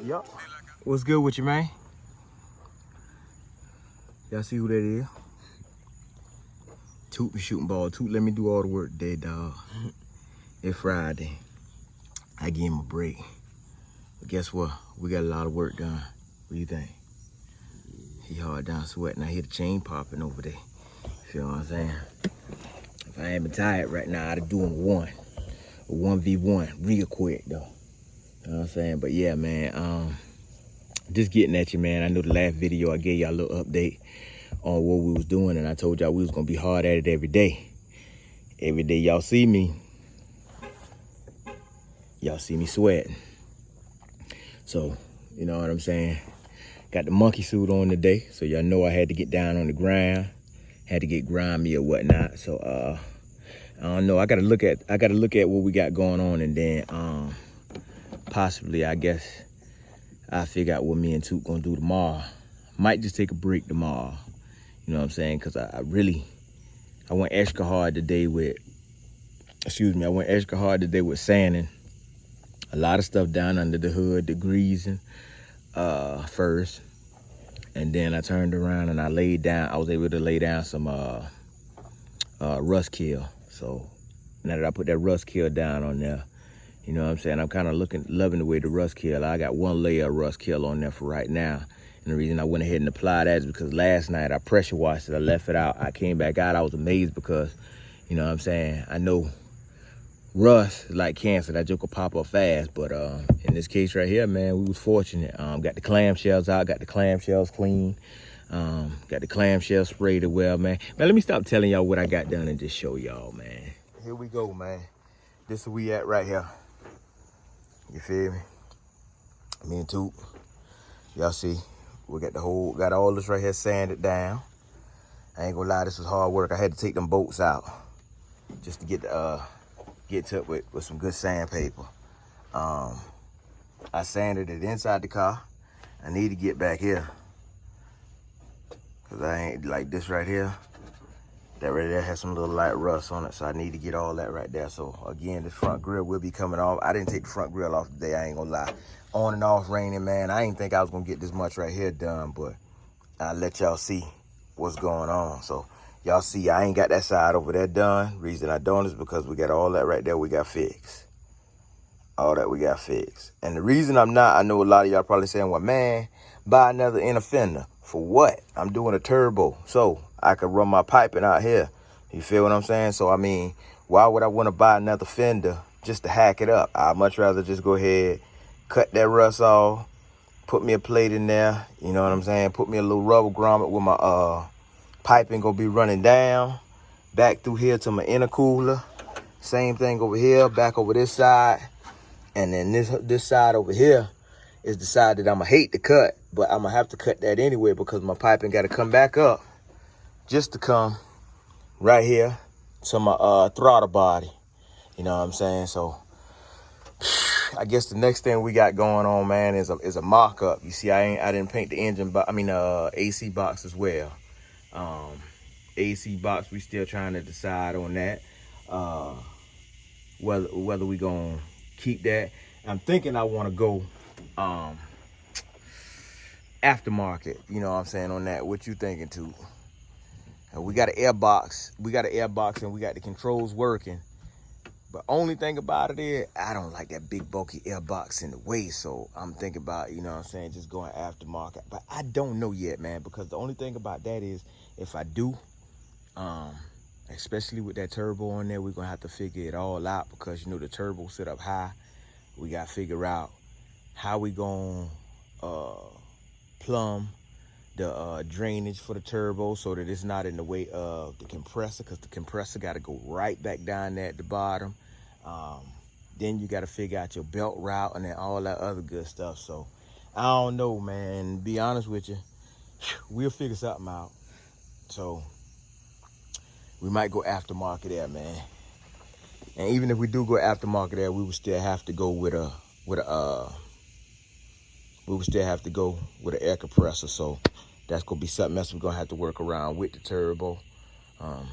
Yup. What's good with you, man? Y'all see who that is? Toot the shooting ball. Toot let me do all the work today, dog. It's Friday. I give him a break. But guess what? We got a lot of work done. What do you think? He hard down sweating. I hear the chain popping over there. Feel what I'm saying? If I ain't been tired right now, I'd do him a 1v1 real quick though. You know what I'm saying? But yeah, man, just getting at you, man. I know the last video I gave y'all a little update on what we was doing, and I told y'all we was gonna be hard at it every day. Every day y'all see me sweating. So, you know what I'm saying? Got the monkey suit on today, so y'all know I had to get down on the ground, had to get grimy or whatnot. So I don't know. I gotta look at what we got going on, and then possibly I guess I figure out what me and Toot gonna do tomorrow. Might just take a break tomorrow. You know what I'm saying? Cause I went extra hard today with sanding. A lot of stuff down under the hood, the greasing first. And then I turned around and I was able to lay down some rust kill. So now that I put that rust kill down on there, you know what I'm saying, I'm kind of loving the way the rust kill. I got one layer of rust kill on there for right now. And the reason I went ahead and applied that is because last night I pressure washed it. I left it out. I came back out. I was amazed because, you know what I'm saying, I know rust is like cancer. That joke will pop up fast. But in this case right here, man, we was fortunate. Got the clamshells out, got the clamshells clean, got the clamshells sprayed as well, man. Now let me stop telling y'all what I got done and just show y'all, man. Here we go, man. This is where we at right here. You feel me? Me and Toot. Y'all see, we got all this right here sanded down. I ain't gonna lie, this was hard work. I had to take them bolts out just to get to it with some good sandpaper. I sanded it inside the car. I need to get back here, cause I ain't like this right here. That right there has some little light rust on it, so I need to get all that right there. So again, this front grill will be coming off. I didn't take the front grill off today, I ain't gonna lie. On and off raining, man. I didn't think I was gonna get this much right here done, but I'll let y'all see what's going on. So y'all see I ain't got that side over there done. Reason I don't is because we got all that right there we got fixed. All that we got fixed. And the reason I'm not, I know a lot of y'all probably saying, well, man, buy another inner fender. For what? I'm doing a turbo, so I could run my piping out here. You feel what I'm saying? So, I mean, why would I want to buy another fender just to hack it up? I'd much rather just go ahead, cut that rust off, put me a plate in there, you know what I'm saying? Put me a little rubber grommet with my piping gonna be running down, back through here to my intercooler. Same thing over here, back over this side. And then this side over here is the side that I'ma hate to cut, but I'ma have to cut that anyway because my piping gotta come back up just to come right here to my throttle body. You know what I'm saying? So I guess the next thing we got going on, man, is a mock-up. You see, I didn't paint the engine, but AC box as well. AC box, we still trying to decide on that. Whether we gonna keep that. I'm thinking I want to go aftermarket. You know what I'm saying on that. What you thinking, Toot? We got an air box. We got and we got the controls working. But only thing about it is, I don't like that big bulky air box in the way. So I'm thinking about, you know what I'm saying, just going aftermarket. But I don't know yet, man, because the only thing about that is if I do, especially with that turbo on there, we're going to have to figure it all out because, you know, the turbo sit up high. We got to figure out how we going to plumb the drainage for the turbo so that it's not in the way of the compressor, because the compressor got to go right back down there at the bottom. Then you got to figure out your belt route and then all that other good stuff. So I don't know, man. Be honest with you, we'll figure something out. So we might go aftermarket there, man. And even if we do go aftermarket there, we would still have to go with an air compressor. So that's gonna be something else we're gonna have to work around with the turbo. I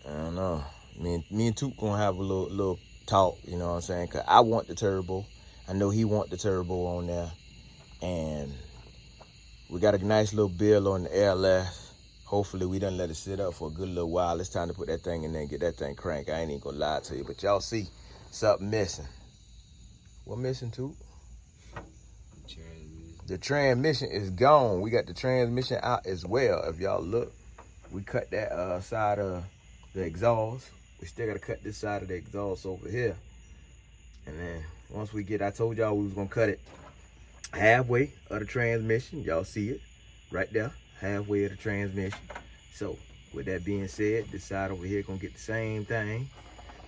don't know. Me and Toot gonna have a little talk, you know what I'm saying? Because I want the turbo. I know he want the turbo on there. And we got a nice little bill on the airless. Hopefully we done let it sit up for a good little while. It's time to put that thing in there and get that thing cranked. I ain't even gonna lie to you, but y'all see something missing. What missing, too? The transmission is gone. We got the transmission out as well. If y'all look, we cut that side of the exhaust. We still gotta cut this side of the exhaust over here. And then once we get, I told y'all we was gonna cut it halfway of the transmission. Y'all see it right there, halfway of the transmission. So with that being said, this side over here gonna get the same thing.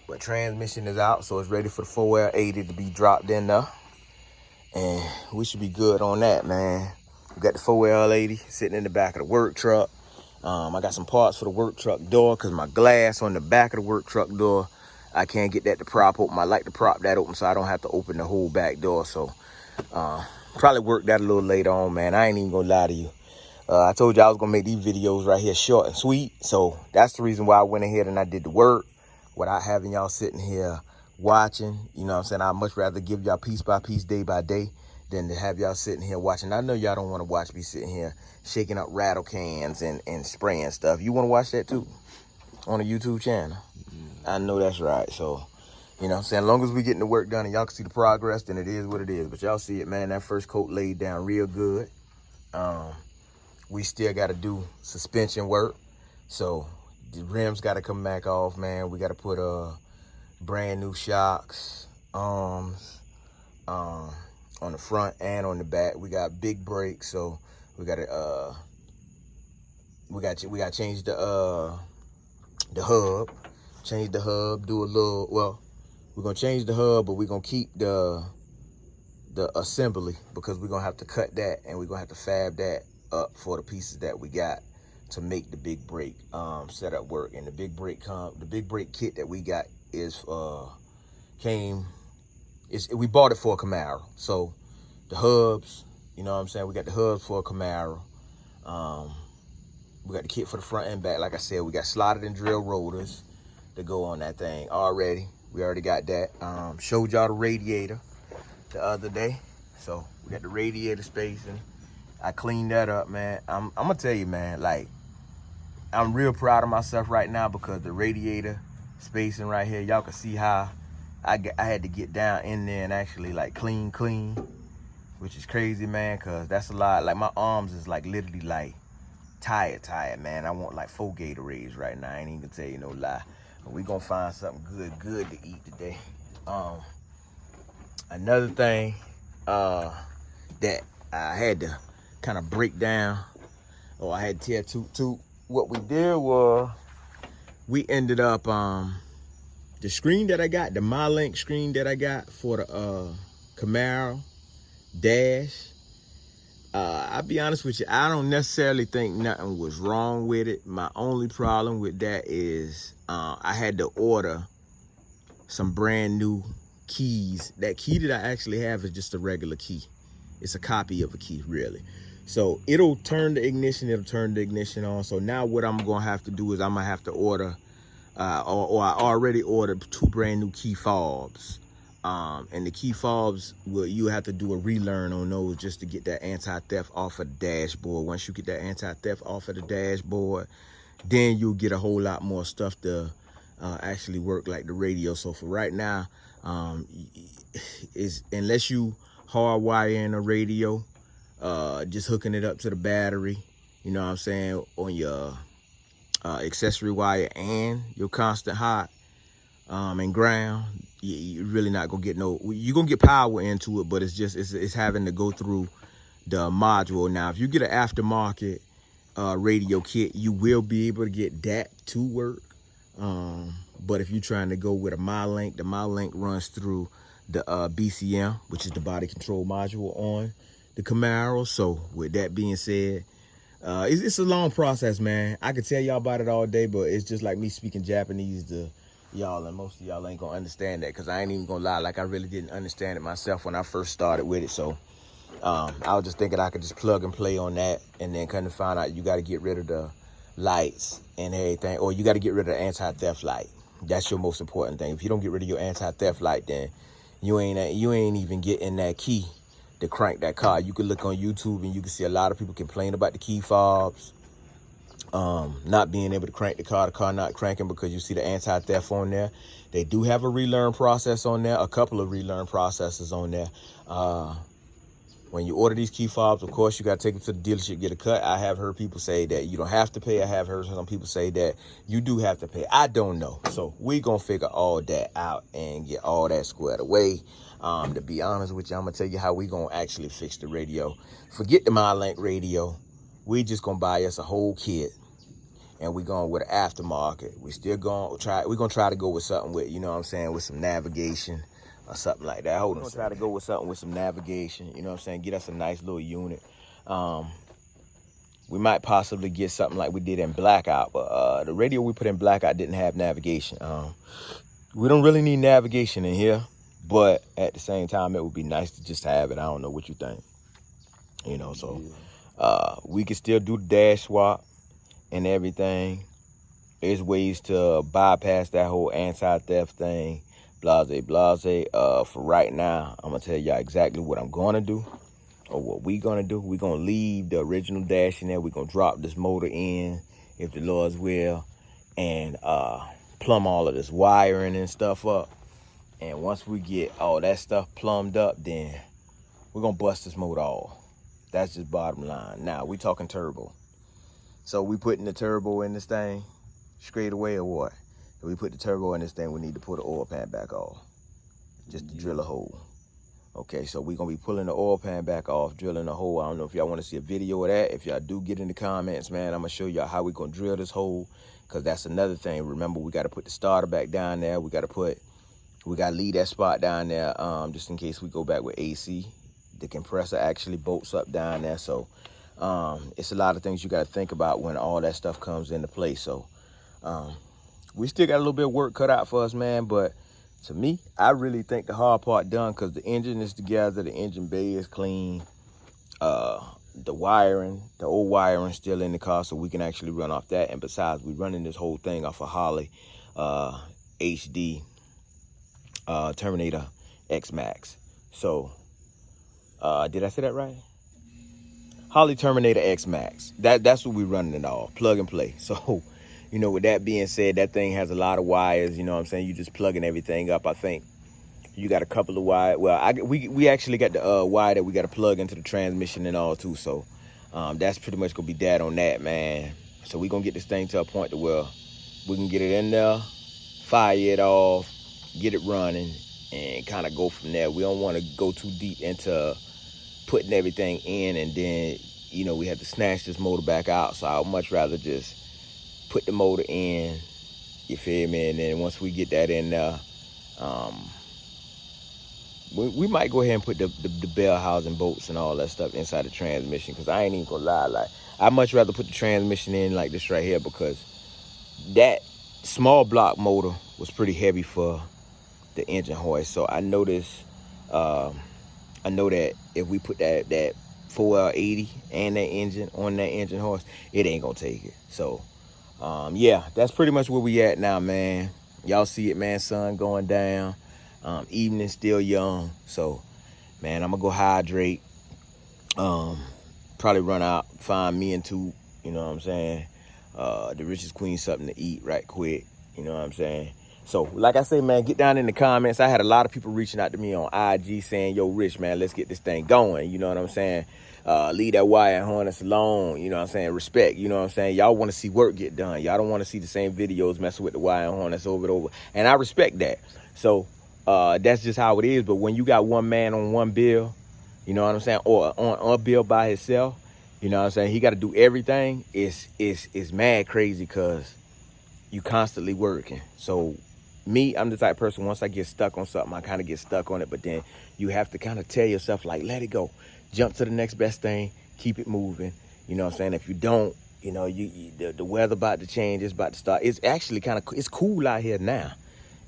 But transmission is out, so it's ready for the 4L80 to be dropped in there. And we should be good on that, man. We got the 4L80 sitting in the back of the work truck. I got some parts for the work truck door because my glass on the back of the work truck door, I can't get that to prop open. I like to prop that open so I don't have to open the whole back door. So probably work that a little later on, man. I ain't even gonna lie to you. I told you I was gonna make these videos right here short and sweet. So that's the reason why I went ahead and I did the work without having y'all sitting here watching. You know what I'm saying? I'd much rather give y'all piece by piece, day by day, than to have y'all sitting here watching. I know y'all don't want to watch me sitting here shaking up rattle cans and spraying stuff. You want to watch that too on the YouTube channel? I know that's right. So, you know what I'm saying? As long as we getting the work done and y'all can see the progress, then it is what it is. But y'all see it, man. That first coat laid down real good. We still got to do suspension work. So the rims got to come back off, man. We got to put brand new shocks, arms, on the front and on the back. We got big brakes, so we got to change the hub. Change the hub, do a little, well, we're gonna change the hub, but we're gonna keep the assembly because we're gonna have to cut that and we're gonna have to fab that up for the pieces that we got to make the big brake setup work. And the big brake kit that we got is we bought it for a Camaro. So the hubs, you know what I'm saying? We got the hubs for a Camaro. We got the kit for the front and back. Like I said, we got slotted and drill rotors to go on that thing already. We already got that. Showed y'all the radiator the other day. So we got the radiator spacing. I cleaned that up, man. I'm gonna tell you, man, like, I'm real proud of myself right now because the radiator spacing right here, y'all can see how I had to get down in there and actually like clean, which is crazy, man, because that's a lot. Like my arms is like literally like tired, man. I want like 4 Gatorades right now. I ain't even gonna tell you no lie. But we gonna find something good to eat today. Another thing that I had to kind of break down, or I had to tell Toot, what we did was we ended up the screen that I got, the MyLink screen that I got for the Camaro dash. I'll be honest with you, I don't necessarily think nothing was wrong with it. My only problem with that is I had to order some brand new keys. That key that I actually have is just a regular key. It's a copy of a key, really. So it'll turn the ignition on. So now what I'm gonna have to do is I'm gonna have to order, or I already ordered 2 brand new key fobs. And the key fobs, you have to do a relearn on those just to get that anti-theft off of the dashboard. Once you get that anti-theft off of the dashboard, then you'll get a whole lot more stuff to actually work, like the radio. So for right now, unless you hardwire in a radio, just hooking it up to the battery, you know what I'm saying, on your accessory wire and your constant hot and ground, you're really not gonna get you're gonna get power into it, but it's having to go through the module. Now if you get an aftermarket radio kit, you will be able to get that to work, but if you're trying to go with a MyLink, the MyLink runs through the BCM, which is the body control module on the Camaro. So with that being said, it's a long process, man. I could tell y'all about it all day, but it's just like me speaking Japanese to y'all, and most of y'all ain't gonna understand that, because I ain't even gonna lie, like I really didn't understand it myself when I first started with it. So I was just thinking I could just plug and play on that, and then kind of find out you got to get rid of the lights and everything, or you got to get rid of the anti-theft light. That's your most important thing. If you don't get rid of your anti-theft light, then you ain't even getting that key to crank that car. You can look on YouTube and you can see a lot of people complain about the key fobs, not being able to crank the car not cranking because you see the anti-theft on there. They do have a relearn process on there, a couple of relearn processes on there. When you order these key fobs, of course, you got to take them to the dealership, get a cut. I have heard people say that you don't have to pay. I have heard some people say that you do have to pay. I don't know. So we going to figure all that out and get all that squared away. To be honest with you, I'm going to tell you how we going to actually fix the radio. Forget the MyLink radio. We just going to buy us a whole kit. And we going with an aftermarket. We still going to try. We're going to try to go with something with, you know what I'm saying, with some navigation or something like that. Hold on. We're going to try to go with something with some navigation. You know what I'm saying? Get us a nice little unit. We might possibly get something like we did in Blackout. But the radio we put in Blackout didn't have navigation. We don't really need navigation in here. But at the same time, it would be nice to just have it. I don't know what you think. You know, so we can still do the dash swap and everything. There's ways to bypass that whole anti-theft thing, blase. For right now, I'm gonna tell y'all exactly what I'm gonna do, or what we gonna do. We're gonna leave the original dash in there. We're gonna drop this motor in, if the Lord's will, and plumb all of this wiring and stuff up. And once we get all that stuff plumbed up, then we're gonna bust this motor off. That's just bottom line. Now, we talking turbo. So we putting the turbo in this thing straight away or what? If we put the turbo in this thing, we need to pull the oil pan back off just to drill a hole. Okay, so we're going to be pulling the oil pan back off, drilling a hole. I don't know if y'all want to see a video of that. If y'all do, get in the comments, man. I'm going to show y'all how we're going to drill this hole, because that's another thing. Remember, we got to put the starter back down there. We got to leave that spot down there just in case we go back with AC. The compressor actually bolts up down there, so it's a lot of things you got to think about when all that stuff comes into play. So we still got a little bit of work cut out for us, man. But to me, I really think the hard part done, because the engine is together, the engine bay is clean, the wiring, the old wiring still in the car, so we can actually run off that. And besides, we're running this whole thing off a Holley HD Terminator X Max. So did I say that right? Holley Terminator X Max. That's what we're running it off, plug and play. So, you know, with that being said, that thing has a lot of wires. You know what I'm saying? You just plugging everything up. I think you got a couple of wires. Well, we actually got the wire that we got to plug into the transmission and all too. So that's pretty much gonna be that on that, man. So we gonna get this thing to a point to where we can get it in there, fire it off, get it running, and kind of go from there. We don't want to go too deep into putting everything in, and then, you know, we have to snatch this motor back out. So I'd much rather just put the motor in, you feel me? And then once we get that in there, we might go ahead and put the bell housing bolts and all that stuff inside the transmission, because I ain't even gonna lie, like, I'd much rather put the transmission in like this right here, because that small block motor was pretty heavy for the engine hoist. So I know this, I know that if we put that 4L80 and that engine on that engine hoist, it ain't gonna take it. So yeah, that's pretty much where we at now, man. Y'all see it, man. Sun going down, evening still young. So man, I'm gonna go hydrate, probably run out, find me and two, you know what I'm saying, the Richest Queen something to eat right quick, you know what I'm saying. So, like I say, man, get down in the comments. I had a lot of people reaching out to me on IG saying, yo, Rich, man, let's get this thing going. You know what I'm saying? Leave that wire harness alone. You know what I'm saying? Respect. You know what I'm saying? Y'all want to see work get done. Y'all don't want to see the same videos messing with the wire harness over and over. And I respect that. So, that's just how it is. But when you got one man on one bill, you know what I'm saying? Or on a bill by himself, you know what I'm saying? He got to do everything. It's mad crazy, because you constantly working. So, me, I'm the type of person, once I get stuck on something, I kind of get stuck on it. But then you have to kind of tell yourself, like, let it go. Jump to the next best thing. Keep it moving. You know what I'm saying? If you don't, you know, the weather about to change. It's about to start. It's actually kind of, it's cool out here now.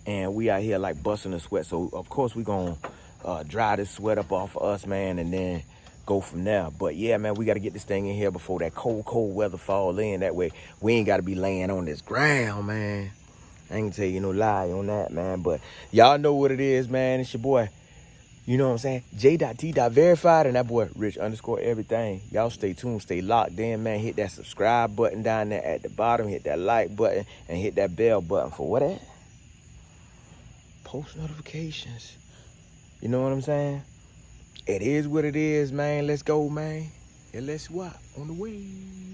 And we out here like busting a sweat. So, of course, we going to dry this sweat up off of us, man, and then go from there. But, yeah, man, we got to get this thing in here before that cold weather fall in. That way we ain't got to be laying on this ground, man. I ain't gonna tell you no lie on that, man. But y'all know what it is, man. It's your boy. You know what I'm saying? J.T.Verified and that boy Rich_everything. Y'all stay tuned, stay locked in, man. Hit that subscribe button down there at the bottom. Hit that like button and hit that bell button for what at? Post notifications. You know what I'm saying? It is what it is, man. Let's go, man. And let's what? On the way.